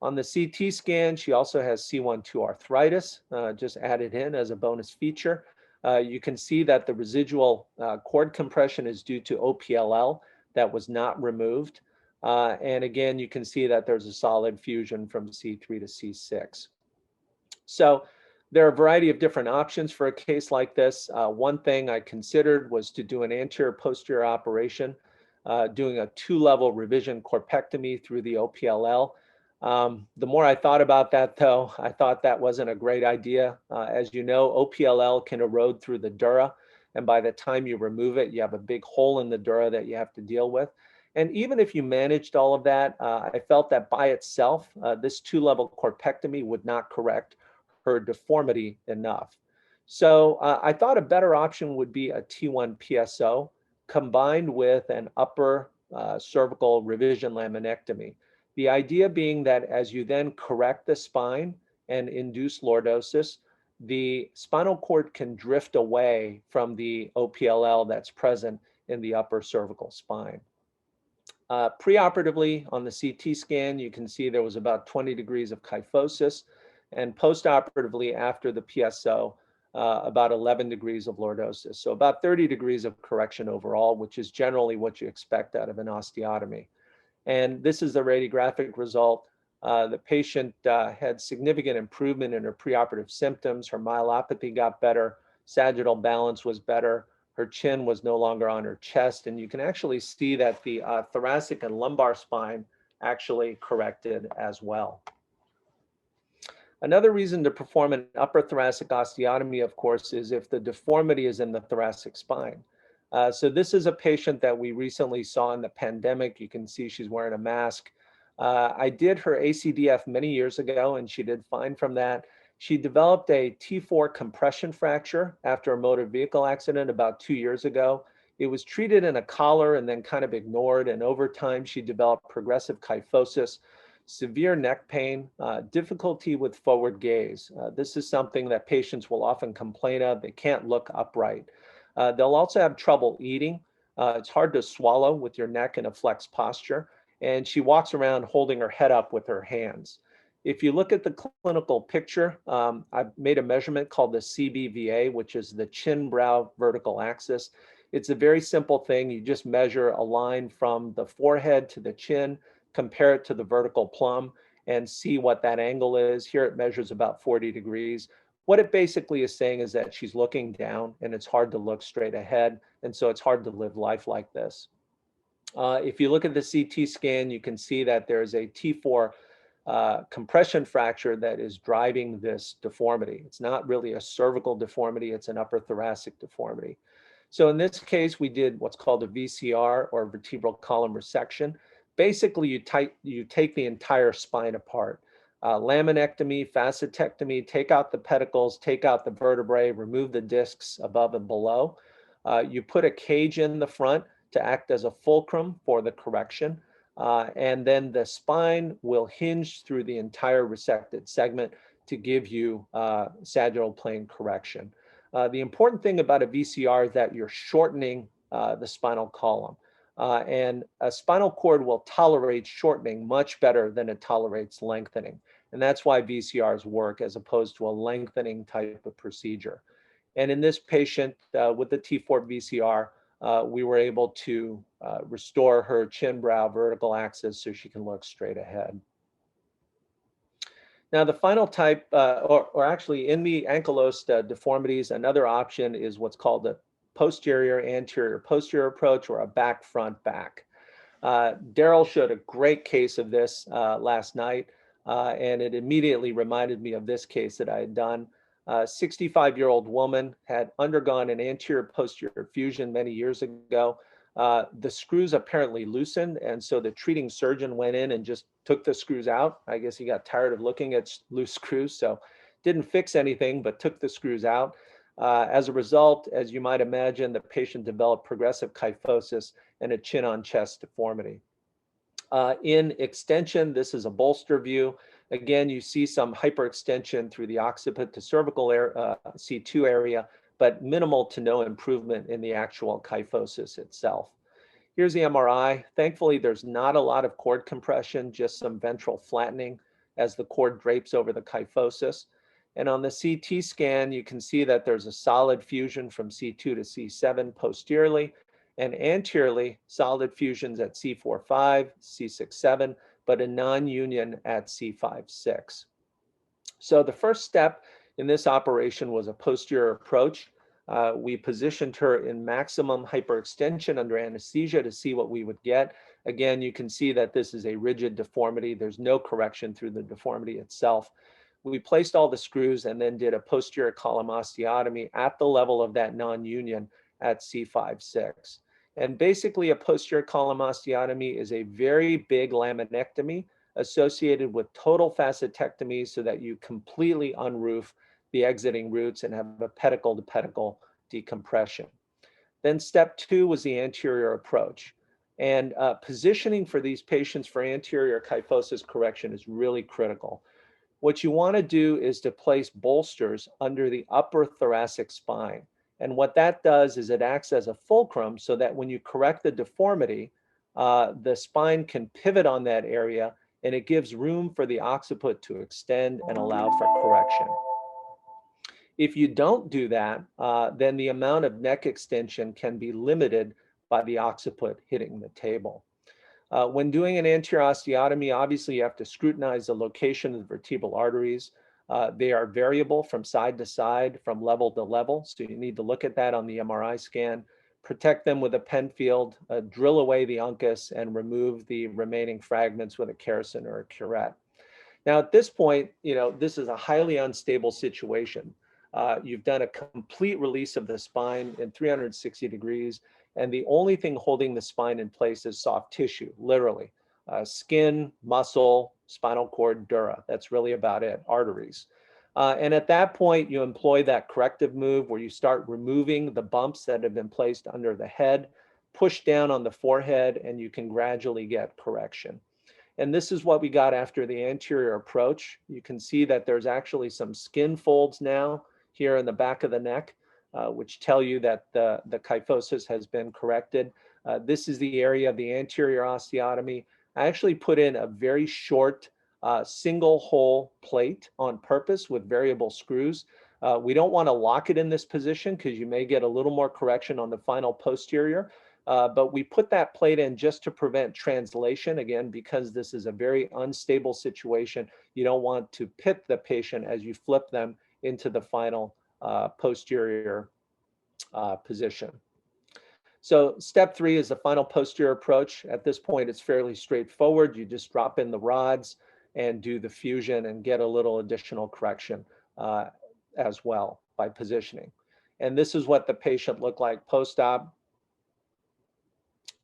On the CT scan, she also has C1-2 arthritis, just added in as a bonus feature. You can see that the residual cord compression is due to OPLL that was not removed. And again, you can see that there's a solid fusion from C3 to C6. So there are a variety of different options for a case like this. One thing I considered was to do an anterior posterior operation, doing a 2-level revision corpectomy through the OPLL. The more I thought about that, though, I thought that wasn't a great idea. As you know, OPLL can erode through the dura, and by the time you remove it, you have a big hole in the dura that you have to deal with. And even if you managed all of that, I felt that by itself, this 2-level corpectomy would not correct her deformity enough. So I thought a better option would be a T1 PSO combined with an upper cervical revision laminectomy. The idea being that as you then correct the spine and induce lordosis, the spinal cord can drift away from the OPLL that's present in the upper cervical spine. Preoperatively on the CT scan, you can see there was about 20 degrees of kyphosis, and postoperatively after the PSO, about 11 degrees of lordosis. So about 30 degrees of correction overall, which is generally what you expect out of an osteotomy. And this is the radiographic result. The patient had significant improvement in her preoperative symptoms. Her myelopathy got better. Sagittal balance was better. Her chin was no longer on her chest. And you can actually see that the thoracic and lumbar spine actually corrected as well. Another reason to perform an upper thoracic osteotomy, of course, is if the deformity is in the thoracic spine. So this is a patient that we recently saw in the pandemic. You can see she's wearing a mask. I did her ACDF many years ago, and she did fine from that. She developed a T4 compression fracture after a motor vehicle accident about 2 years ago. It was treated in a collar and then kind of ignored, and over time she developed progressive kyphosis, severe neck pain, difficulty with forward gaze. This is something that patients will often complain of. They can't look upright. They'll also have trouble eating. It's hard to swallow with your neck in a flexed posture. And she walks around holding her head up with her hands. If you look at the clinical picture, I've made a measurement called the CBVA, which is the chin-brow vertical axis. It's a very simple thing. You just measure a line from the forehead to the chin, compare it to the vertical plumb, and see what that angle is. Here it measures about 40 degrees. What it basically is saying is that she's looking down and it's hard to look straight ahead. And so it's hard to live life like this. If you look at the CT scan, you can see that there's a T4 compression fracture that is driving this deformity. It's not really a cervical deformity, it's an upper thoracic deformity. So in this case, we did what's called a VCR, or vertebral column resection. Basically, you take the entire spine apart. Laminectomy, facetectomy, take out the pedicles, take out the vertebrae, remove the discs above and below. You put a cage in the front to act as a fulcrum for the correction. And then the spine will hinge through the entire resected segment to give you sagittal plane correction. The important thing about a VCR is that you're shortening the spinal column. And a spinal cord will tolerate shortening much better than it tolerates lengthening. And that's why VCRs work as opposed to a lengthening type of procedure. And in this patient with the T4 VCR, we were able to restore her chin-brow vertical axis so she can look straight ahead. Now, the final type, or actually in the ankylosed deformities, another option is what's called a posterior anterior posterior approach, or a back front back. Daryl showed a great case of this last night, and it immediately reminded me of this case that I had done. 65-year-old woman had undergone an anterior posterior fusion many years ago. The screws apparently loosened, and so the treating surgeon went in and just took the screws out. I guess he got tired of looking at loose screws, so didn't fix anything, but took the screws out. As a result, as you might imagine, the patient developed progressive kyphosis and a chin-on-chest deformity. In extension, this is a bolster view. Again, you see some hyperextension through the occiput to cervical C2 area, but minimal to no improvement in the actual kyphosis itself. Here's the MRI. Thankfully, there's not a lot of cord compression, just some ventral flattening as the cord drapes over the kyphosis. And on the CT scan, you can see that there's a solid fusion from C2 to C7 posteriorly, and anteriorly, solid fusions at C4-5, C6-7, but a non-union at C5-6. So the first step in this operation was a posterior approach. We positioned her in maximum hyperextension under anesthesia to see what we would get. Again, you can see that this is a rigid deformity. There's no correction through the deformity itself. We placed all the screws and then did a posterior column osteotomy at the level of that non-union at C5-6. And basically, a posterior column osteotomy is a very big laminectomy associated with total facetectomy so that you completely unroof the exiting roots and have a pedicle to pedicle decompression. Then step 2 was the anterior approach. And positioning for these patients for anterior kyphosis correction is really critical. What you want to do is to place bolsters under the upper thoracic spine. And what that does is it acts as a fulcrum so that when you correct the deformity, the spine can pivot on that area, and it gives room for the occiput to extend and allow for correction. If you don't do that, then the amount of neck extension can be limited by the occiput hitting the table. When doing an anterior osteotomy, obviously you have to scrutinize the location of the vertebral arteries. They are variable from side to side, from level to level, so you need to look at that on the MRI scan. Protect them with a Penfield, drill away the uncus, and remove the remaining fragments with a Kerrison or a curette. Now, at this point, this is a highly unstable situation. You've done a complete release of the spine in 360 degrees, and the only thing holding the spine in place is soft tissue, literally. Skin, muscle, spinal cord, dura. That's really about it, arteries. And at that point, you employ that corrective move where you start removing the bumps that have been placed under the head, push down on the forehead, and you can gradually get correction. And this is what we got after the anterior approach. You can see that there's actually some skin folds now here in the back of the neck, which tell you that the kyphosis has been corrected. This is the area of the anterior osteotomy. I actually put in a very short single hole plate on purpose with variable screws. We don't want to lock it in this position because you may get a little more correction on the final posterior. But we put that plate in just to prevent translation, again, because this is a very unstable situation. You don't want to pit the patient as you flip them into the final posterior position. So step 3 is the final posterior approach. At this point, it's fairly straightforward. You just drop in the rods and do the fusion and get a little additional correction as well by positioning. And this is what the patient looked like post-op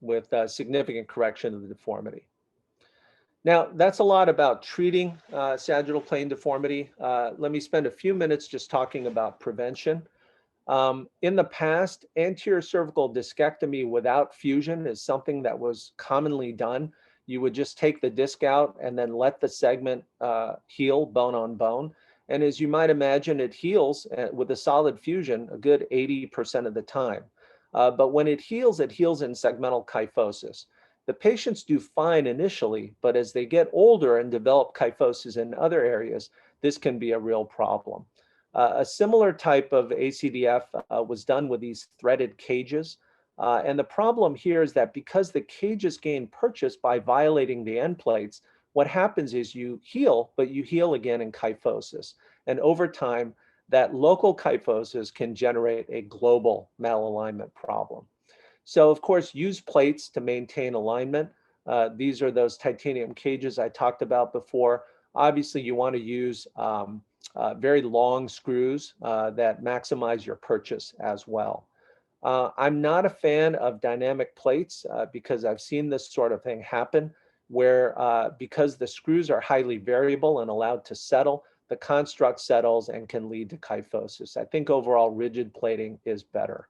with significant correction of the deformity. Now, that's a lot about treating sagittal plane deformity. Let me spend a few minutes just talking about prevention. In the past, anterior cervical discectomy without fusion is something that was commonly done. You would just take the disc out and then let the segment heal bone on bone. And as you might imagine, it heals with a solid fusion a good 80% of the time. But when it heals in segmental kyphosis. The patients do fine initially, but as they get older and develop kyphosis in other areas, this can be a real problem. A similar type of ACDF was done with these threaded cages. And the problem here is that because the cages gain purchase by violating the end plates, what happens is you heal, but you heal again in kyphosis. And over time, that local kyphosis can generate a global malalignment problem. So of course, use plates to maintain alignment. These are those titanium cages I talked about before. Obviously, you want to use very long screws that maximize your purchase as well. I'm not a fan of dynamic plates because I've seen this sort of thing happen where because the screws are highly variable and allowed to settle, the construct settles and can lead to kyphosis. I think overall rigid plating is better.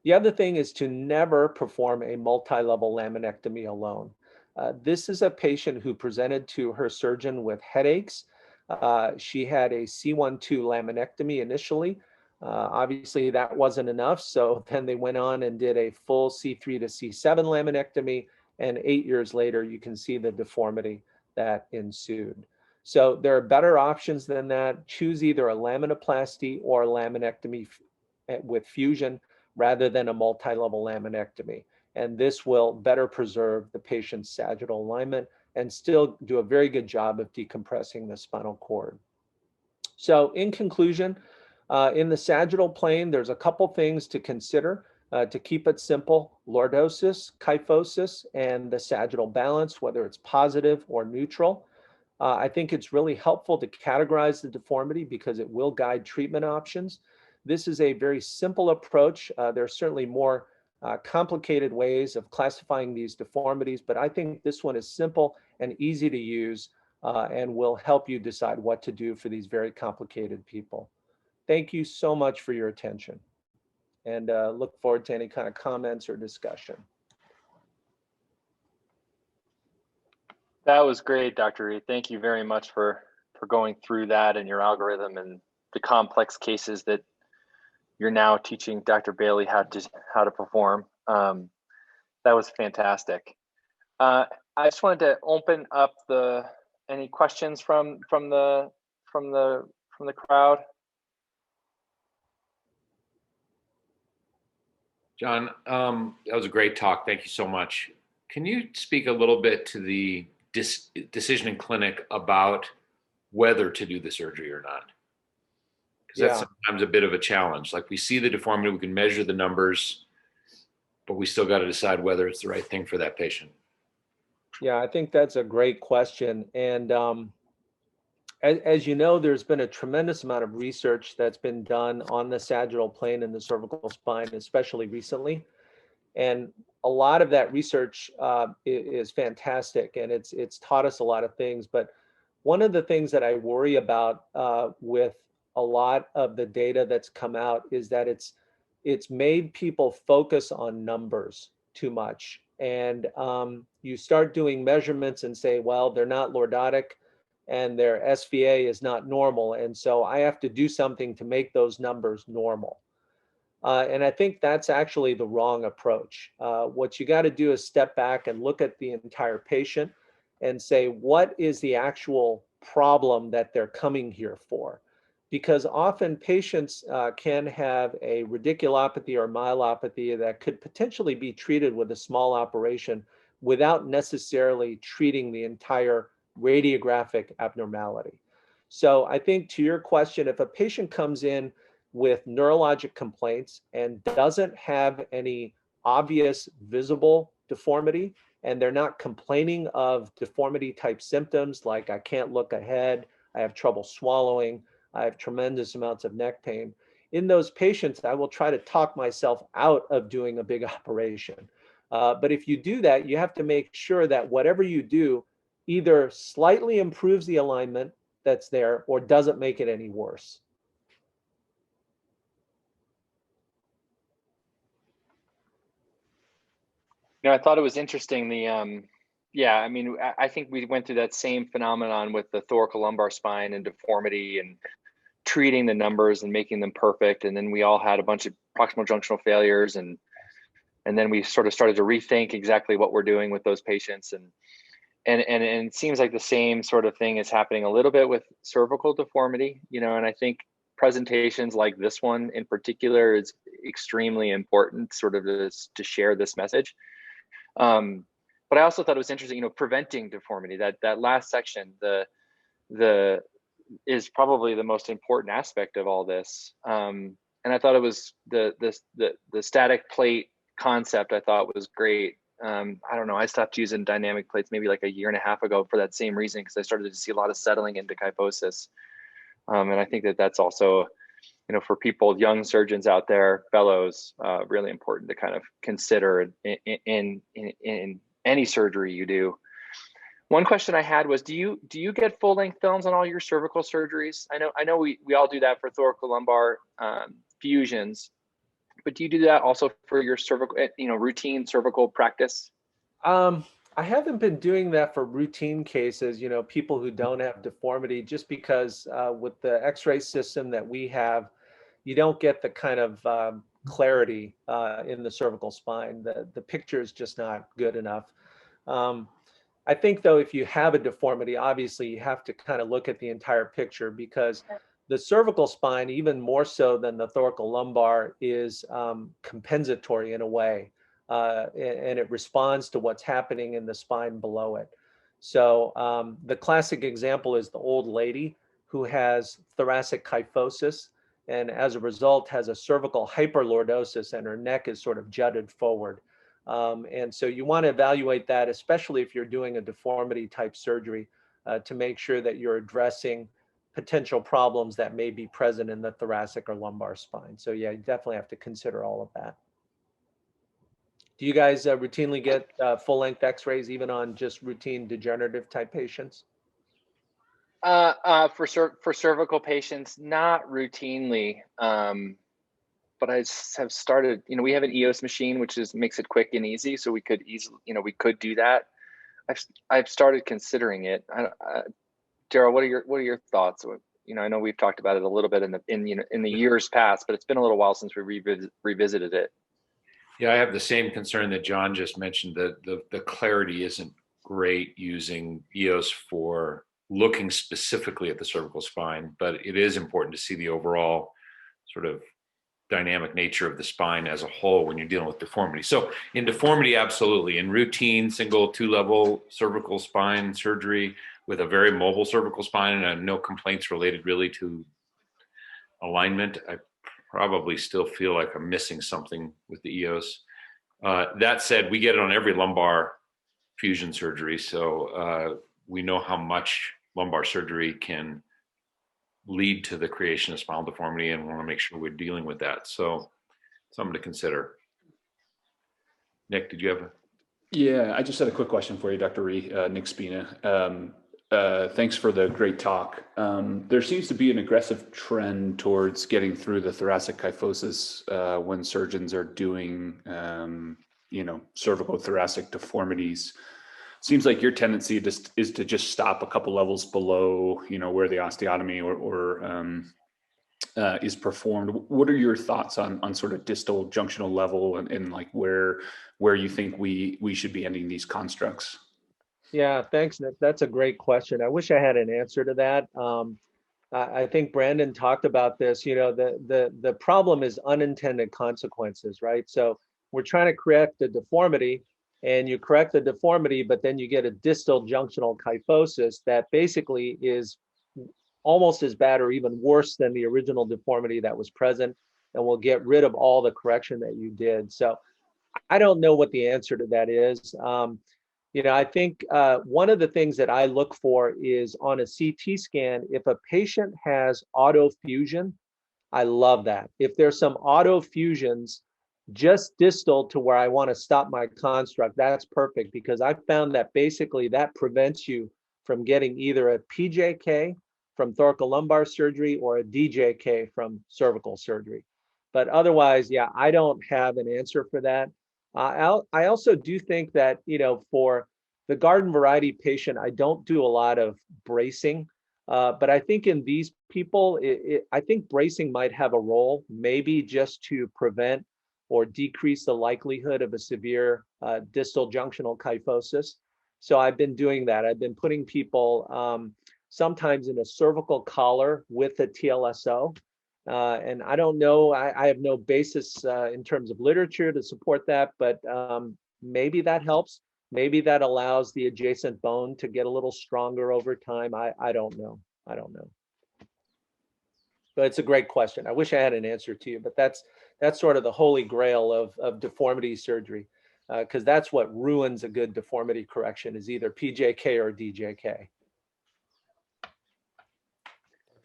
The other thing is to never perform a multi-level laminectomy alone. This is a patient who presented to her surgeon with headaches. She had a C1-2 laminectomy initially. Obviously, that wasn't enough, so then they went on and did a full C3 to C7 laminectomy, and 8 years later, you can see the deformity that ensued. So there are better options than that. Choose either a laminoplasty or a laminectomy with fusion rather than a multi-level laminectomy. And this will better preserve the patient's sagittal alignment and still do a very good job of decompressing the spinal cord. So in conclusion, in the sagittal plane, there's a couple things to consider to keep it simple: lordosis, kyphosis, and the sagittal balance, whether it's positive or neutral. I think it's really helpful to categorize the deformity because it will guide treatment options. This is a very simple approach. There are certainly more complicated ways of classifying these deformities, but I think this one is simple and easy to use and will help you decide what to do for these very complicated people. Thank you so much for your attention, and look forward to any kind of comments or discussion. That was great, Dr. Rhee. Thank you very much for going through that and your algorithm and the complex cases that you're now teaching Dr. Bailey how to perform. That was fantastic. I just wanted to open up any questions from the crowd. John, that was a great talk. Thank you so much. Can you speak a little bit to the decision in clinic about whether to do the surgery or not? Because that's sometimes a bit of a challenge. Like, we see the deformity, we can measure the numbers, but we still got to decide whether it's the right thing for that patient. Yeah, I think that's a great question. And as you know, there's been a tremendous amount of research that's been done on the sagittal plane and the cervical spine, especially recently. And a lot of that research is fantastic, and it's taught us a lot of things. But one of the things that I worry about with a lot of the data that's come out is that it's made people focus on numbers too much. And you start doing measurements and say, well, they're not lordotic and their SVA is not normal. And so I have to do something to make those numbers normal. And I think that's actually the wrong approach. What you got to do is step back and look at the entire patient and say, what is the actual problem that they're coming here for? Because often patients can have a radiculopathy or myelopathy that could potentially be treated with a small operation without necessarily treating the entire radiographic abnormality. So I think to your question, if a patient comes in with neurologic complaints and doesn't have any obvious visible deformity, and they're not complaining of deformity type symptoms like I can't look ahead, I have trouble swallowing, I have tremendous amounts of neck pain. In those patients, I will try to talk myself out of doing a big operation. But if you do that, you have to make sure that whatever you do either slightly improves the alignment that's there or doesn't make it any worse. I thought it was interesting. Yeah, I mean, I think we went through that same phenomenon with the thoracolumbar spine and deformity and treating the numbers and making them perfect. And then we all had a bunch of proximal junctional failures, and then we sort of started to rethink exactly what we're doing with those patients. And it seems like the same sort of thing is happening a little bit with cervical deformity, and I think presentations like this one in particular is extremely important sort of to share this message. But I also thought it was interesting, preventing deformity, that last section, the is probably the most important aspect of all this. And I thought it was the static plate concept I thought was great. I don't know, I stopped using dynamic plates maybe like a year and a half ago for that same reason, because I started to see a lot of settling into kyphosis. And I think that's also, for people, young surgeons out there, fellows, really important to kind of consider in any surgery you do. One question I had was, do you get full length films on all your cervical surgeries? I know we all do that for thoracolumbar fusions, but do you do that also for your cervical, routine cervical practice? I haven't been doing that for routine cases, people who don't have deformity, just because with the X-ray system that we have, you don't get the kind of clarity in the cervical spine. The picture is just not good enough. I think, though, if you have a deformity, obviously you have to kind of look at the entire picture, because the cervical spine, even more so than the thoracolumbar, is compensatory in a way. And it responds to what's happening in the spine below it. So the classic example is the old lady who has thoracic kyphosis, and as a result has a cervical hyperlordosis, and her neck is sort of jutted forward. And so you want to evaluate that, especially if you're doing a deformity type surgery, to make sure that you're addressing potential problems that may be present in the thoracic or lumbar spine. So yeah, you definitely have to consider all of that. Do you guys routinely get full-length X-rays even on just routine degenerative type patients? For cervical patients, not routinely. But I have started, we have an EOS machine, which makes it quick and easy. So we could easily, we could do that. I've started considering it. Daryl, what are your thoughts? I know we've talked about it a little bit in the years past, but it's been a little while since we revisited it. Yeah, I have the same concern that John just mentioned, that the clarity isn't great using EOS for looking specifically at the cervical spine, but it is important to see the overall sort of dynamic nature of the spine as a whole when you're dealing with deformity. So in deformity, absolutely. In routine single 2-level cervical spine surgery with a very mobile cervical spine and no complaints related really to alignment, I probably still feel like I'm missing something with the EOS. That said, we get it on every lumbar fusion surgery. So we know how much lumbar surgery can lead to the creation of spinal deformity, and want to make sure we're dealing with that. So something to consider. Nick, did you have a? Yeah, I just had a quick question for you, Dr. Rhee, Nick Spina. Thanks for the great talk. There seems to be an aggressive trend towards getting through the thoracic kyphosis when surgeons are doing, cervical thoracic deformities. Seems like your tendency is to just stop a couple levels below, where the osteotomy is performed. What are your thoughts on sort of distal junctional level and like where you think we should be ending these constructs? Yeah, thanks, Nick. That's a great question. I wish I had an answer to that. I think Brandon talked about this. You know, the problem is unintended consequences, right? So we're trying to correct the deformity, and you correct the deformity, but then you get a distal junctional kyphosis that basically is almost as bad or even worse than the original deformity that was present, and will get rid of all the correction that you did. So I don't know what the answer to that is. You know, I think one of the things that I look for is on a CT scan, if a patient has autofusion, I love that. If there's some autofusions just distal to where I want to stop my construct, that's perfect, because I found that basically that prevents you from getting either a PJK from thoracolumbar surgery or a DJK from cervical surgery. But otherwise, yeah, I don't have an answer for that. I also do think that, you know, for the garden variety patient, I don't do a lot of bracing. But I think in these people, I think bracing might have a role, maybe just to prevent or decrease the likelihood of a severe distal junctional kyphosis. So I've been doing that. I've been putting people sometimes in a cervical collar with a TLSO. And I don't know, I have no basis in terms of literature to support that, but maybe that helps. Maybe that allows the adjacent bone to get a little stronger over time. I don't know. I don't know. But it's a great question. I wish I had an answer to you, but that's sort of the holy grail of deformity surgery, because that's what ruins a good deformity correction is either PJK or DJK.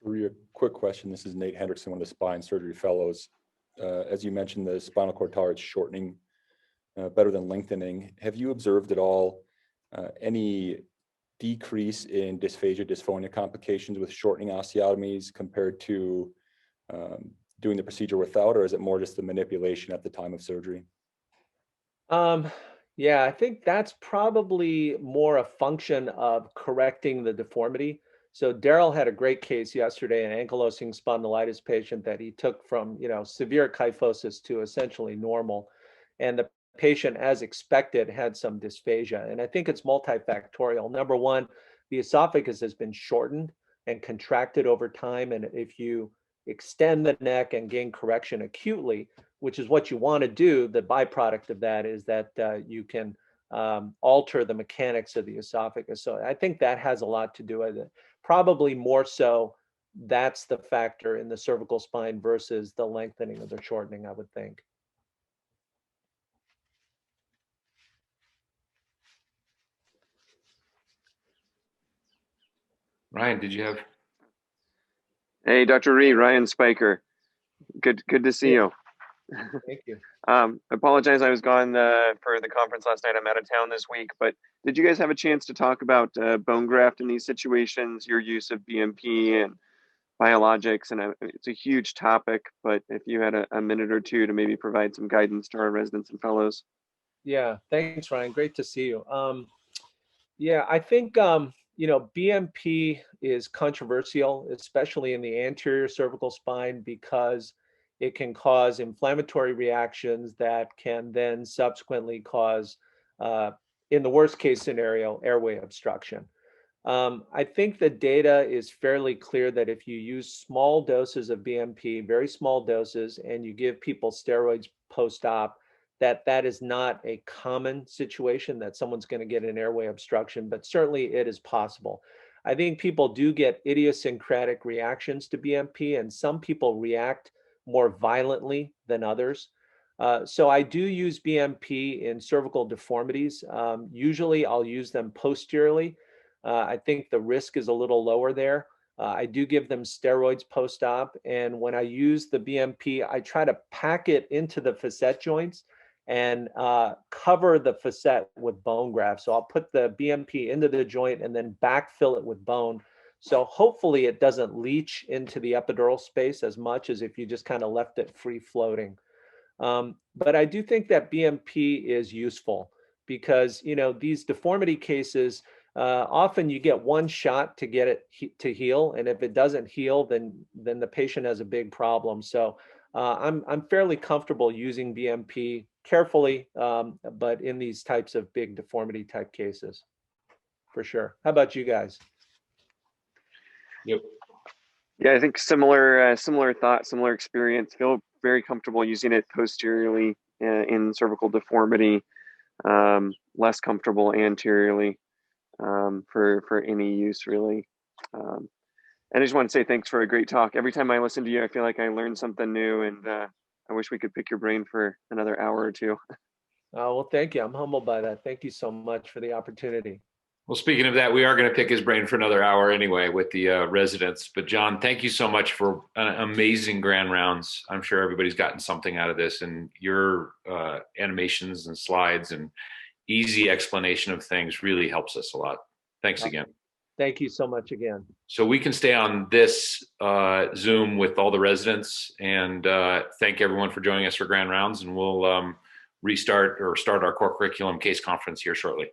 Rhee, a quick question. This is Nate Hendrickson, one of the spine surgery fellows. As you mentioned, the spinal cord tolerates shortening better than lengthening. Have you observed at all any decrease in dysphagia, dysphonia complications with shortening osteotomies compared to doing the procedure without, or is it more just the manipulation at the time of surgery? Yeah, I think that's probably more a function of correcting the deformity. So Daryl had a great case yesterday, an ankylosing spondylitis patient that he took from, you know, severe kyphosis to essentially normal. And the patient, as expected, had some dysphagia. And I think it's multifactorial. Number one, the esophagus has been shortened and contracted over time. And if you extend the neck and gain correction acutely, which is what you want to do, the byproduct of that is that you can alter the mechanics of the esophagus. So I think that has a lot to do with it. Probably more so, that's the factor in the cervical spine versus the lengthening or the shortening, I would think. Ryan, did you have? Hey, Dr. Rhee, Ryan Spiker. Good to see you. Thank you. I apologize, I was gone for the conference last night. I'm out of town this week, but did you guys have a chance to talk about bone graft in these situations, your use of BMP and biologics? And it's a huge topic, but if you had a minute or two to maybe provide some guidance to our residents and fellows. Yeah, thanks, Ryan. Great to see you. Yeah, I think, you know, BMP is controversial, especially in the anterior cervical spine, because it can cause inflammatory reactions that can then subsequently cause, in the worst case scenario, airway obstruction. I think the data is fairly clear that if you use small doses of BMP, very small doses, and you give people steroids post-op, that is not a common situation that someone's going to get an airway obstruction, but certainly it is possible. I think people do get idiosyncratic reactions to BMP, and some people react more violently than others. So I do use BMP in cervical deformities. Usually I'll use them posteriorly. I think the risk is a little lower there. I do give them steroids post-op, and when I use the BMP, I try to pack it into the facet joints and cover the facet with bone graft. So I'll put the BMP into the joint and then backfill it with bone. So hopefully it doesn't leach into the epidural space as much as if you just kind of left it free floating. But I do think that BMP is useful because, you know, these deformity cases, often you get one shot to get it to heal, and if it doesn't heal, then the patient has a big problem. So I'm fairly comfortable using BMP carefully, but in these types of big deformity type cases. for sure. How about you guys? Yep. Yeah, I think similar thought, similar experience. Feel very comfortable using it posteriorly in cervical deformity. Less comfortable anteriorly for any use really. And I just want to say thanks for a great talk. Every time I listen to you, I feel like I learned something new, and I wish we could pick your brain for another hour or two. Well, thank you. I'm humbled by that. Thank you so much for the opportunity. Well, speaking of that, we are going to pick his brain for another hour anyway with the residents. But John, thank you so much for amazing grand rounds. I'm sure everybody's gotten something out of this, and your animations and slides and easy explanation of things really helps us a lot. Thanks again. Thank you so much again. So we can stay on this Zoom with all the residents, and thank everyone for joining us for grand rounds, and we'll restart or start our core curriculum case conference here shortly.